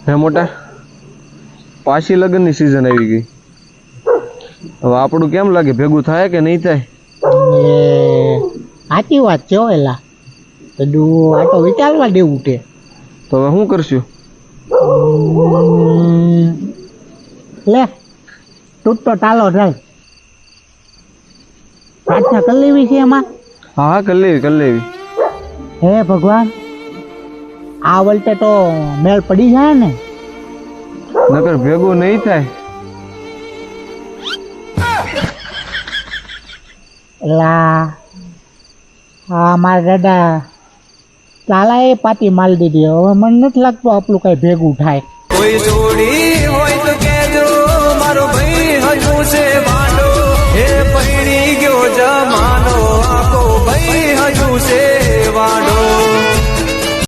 હે મોટા પાછી લગ્નની સિઝન આવી ગઈ હવે આપણું કેમ લાગે ભેગું થાય કે નહીં થાય સાચી વાત છે એલા બધું આ તો વિચારવા દેવું છે તો હવે શું કરશું લે તું તો ચાલો ચાલ પ્રાર્થના કરી લેવી છે એમાં હા હા કરી લેવી હે ભગવાન આ વખતે તો મેળ પડી જાય ને નકર ભેગું નહીં થાય એલા હા મારા દાદા ચાલા એ પાતી માલ દીધી હવે મને નથી લાગતું આપણું કઈ ભેગું થાય કોઈ જોડી હોય તો કહેજો મારો ભાઈ હજુ છે વાંડો હે પૈણી ગયો જમા